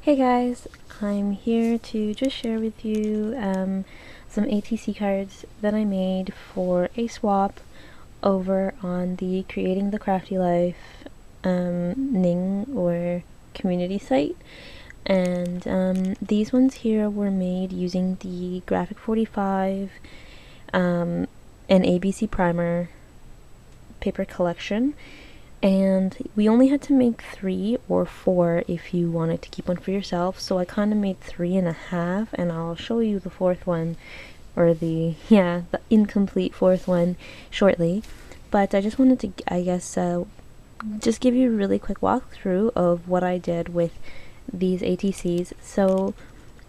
Hey guys, I'm here to just share with you some ATC cards that I made for a swap over on the Creating the Crafty Life Ning or community site. And these ones here were made using the Graphic 45 and ABC Primer paper collection. And we only had to make 3 or 4 if you wanted to keep one for yourself, so I kind of made 3.5, and I'll show you the 4th one, or the incomplete 4th one shortly. But I just wanted to, just give you a really quick walkthrough of what I did with these ATCs. So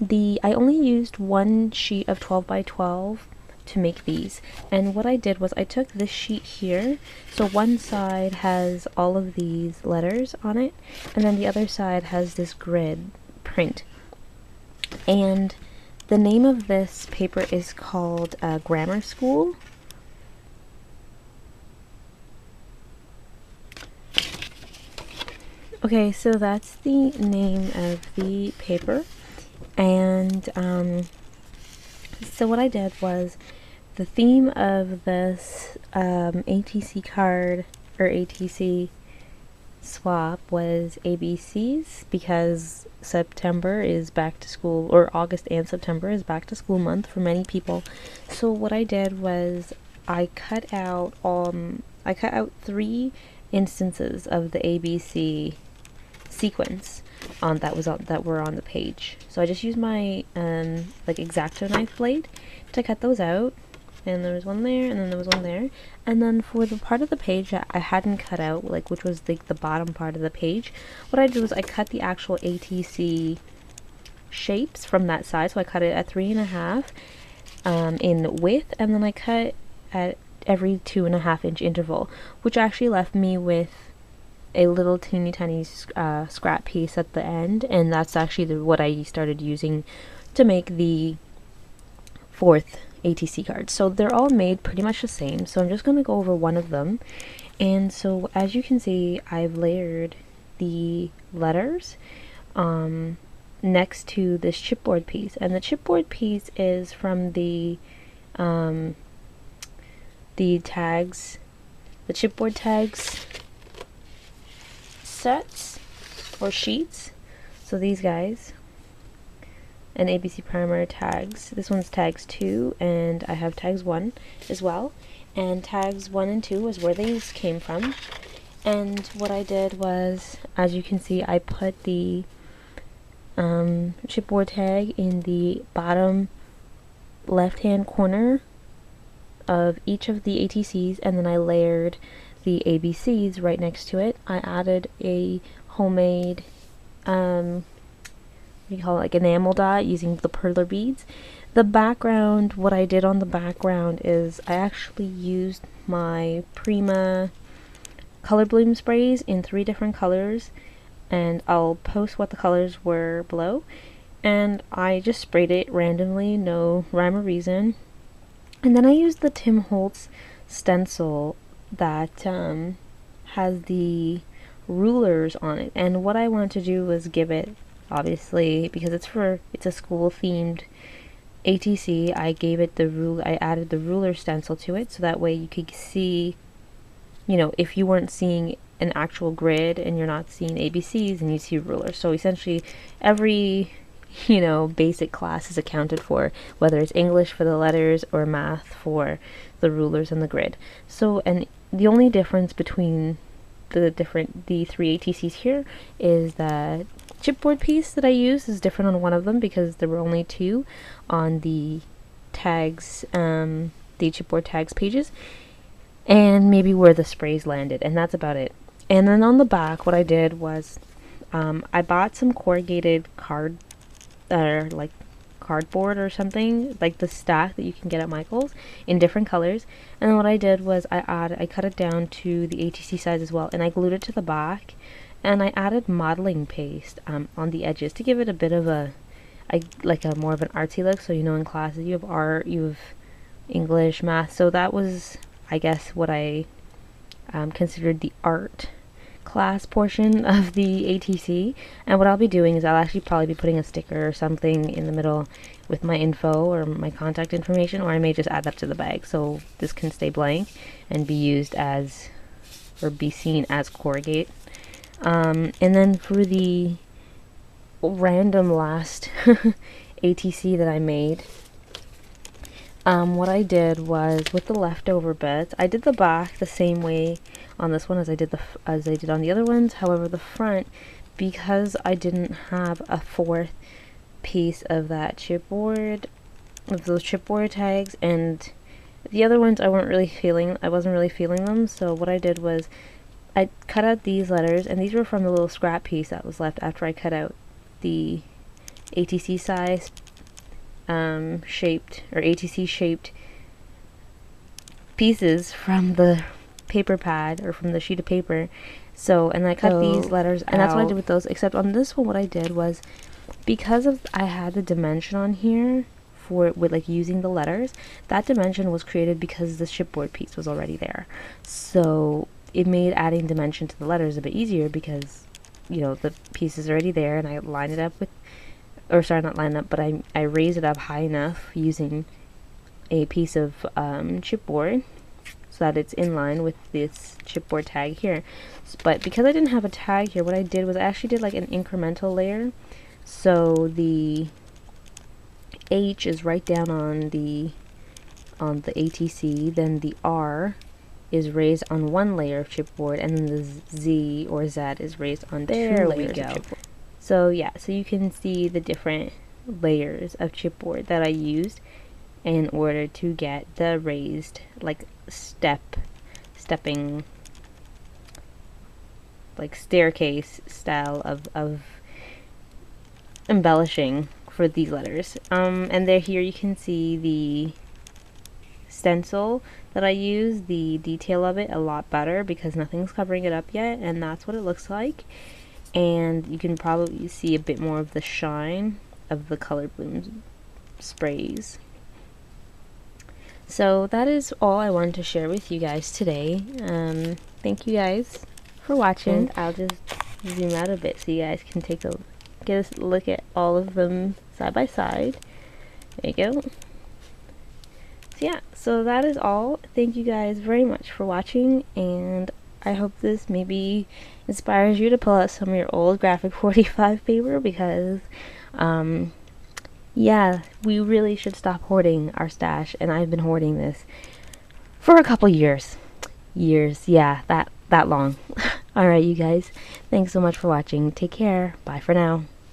I only used one sheet of 12 by 12 to make these, and what I did was I took this sheet here, so one side has all of these letters on it and then the other side has this grid print, and the name of this paper is called Grammar School. Okay, so that's the name of the paper. And so what I did was, the theme of this ATC card or ATC swap was ABCs, because September is back to school, or August and September is back to school month for many people. So what I did was I cut out 3 instances of the ABC sequence that were on the page. So I just used my X-Acto knife blade to cut those out, and there was one there, and then there was one there. And then for the part of the page that I hadn't cut out, which was the bottom part of the page, what I did was I cut the actual ATC shapes from that side. So I cut it at 3.5 in width, and then I cut at every 2.5-inch interval, which actually left me with a little teeny tiny scrap piece at the end, and that's actually what I started using to make the 4th ATC card. So they're all made pretty much the same, so I'm just going to go over one of them. And so as you can see, I've layered the letters next to this chipboard piece, and the chipboard piece is from the chipboard tags sets or sheets. So these guys, and ABC Primer tags. This one's tags 2, and I have tags 1 as well. And tags 1 and 2 is where these came from. And what I did was, as you can see, I put the chipboard tag in the bottom left-hand corner of each of the ATCs, and then I layered the ABCs right next to it. I added a homemade enamel dot using the perler beads. The background, what I did on the background is I actually used my Prima color bloom sprays in 3 different colors, and I'll post what the colors were below. And I just sprayed it randomly, no rhyme or reason. And then I used the Holtz stencil that has the rulers on it, and what I wanted to do was give it, obviously because it's a school themed ATC, I added the ruler stencil to it, so that way you could see, if you weren't seeing an actual grid and you're not seeing ABCs and you see rulers. So essentially every basic class is accounted for, whether it's English for the letters or math for the rulers and the grid. So, and the only difference between the 3 ATCs here is that chipboard piece that I used is different on one of them, because there were only 2 on the tags, the chipboard tags pages, and maybe where the sprays landed, and that's about it. And then on the back, what I did was I bought some corrugated cardboard or something, like the stack that you can get at Michael's in different colors. And then what I did was I cut it down to the ATC size as well, and I glued it to the back, and I added modeling paste on the edges to give it a bit of a more of an artsy look. So in classes you have art, you have English, math, so that was, I guess, what I considered the art class portion of the ATC, and what I'll be doing is I'll actually probably be putting a sticker or something in the middle with my info or my contact information, or I may just add that to the bag so this can stay blank and be used as, or be seen as corrugate. And then for the random last ATC that I made, what I did was with the leftover bits, I did the back the same way on this one as I did on the other ones. However, the front, because I didn't have a fourth piece of that chipboard, of those chipboard tags, and the other ones I wasn't really feeling them. So what I did was I cut out these letters, and these were from the little scrap piece that was left after I cut out the ATC size shaped, or ATC shaped pieces from the paper pad, or from the sheet of paper. So, and I cut these letters out, and that's what I did with those. Except on this one, what I did was, because of I had the dimension on here for with like using the letters, that dimension was created because the chipboard piece was already there. So it made adding dimension to the letters a bit easier because, you know, the piece is already there, and I line it up with, or sorry, not line up, but I raise it up high enough using a piece of chipboard so that it's in line with this chipboard tag here. But because I didn't have a tag here, what I did was I actually did like an incremental layer. So the H is right down on the ATC, then the R is raised on one layer of chipboard, and then the Z or Z is raised on two layers of chipboard. So yeah, so you can see the different layers of chipboard that I used in order to get the raised, like stepping, like staircase style of embellishing for these letters. And there, here you can see the stencil that I use, the detail of it a lot better because nothing's covering it up yet, and that's what it looks like. And you can probably see a bit more of the shine of the Color Bloom sprays. So that is all I wanted to share with you guys today. Thank you guys for watching. I'll just zoom out a bit so you guys can get a look at all of them side by side. There you go. So yeah, so that is all. Thank you guys very much for watching, and I hope this maybe inspires you to pull out some of your old graphic 45 paper, because yeah, we really should stop hoarding our stash, and I've been hoarding this for a couple years, yeah, that long. Alright you guys, thanks so much for watching. Take care. Bye for now.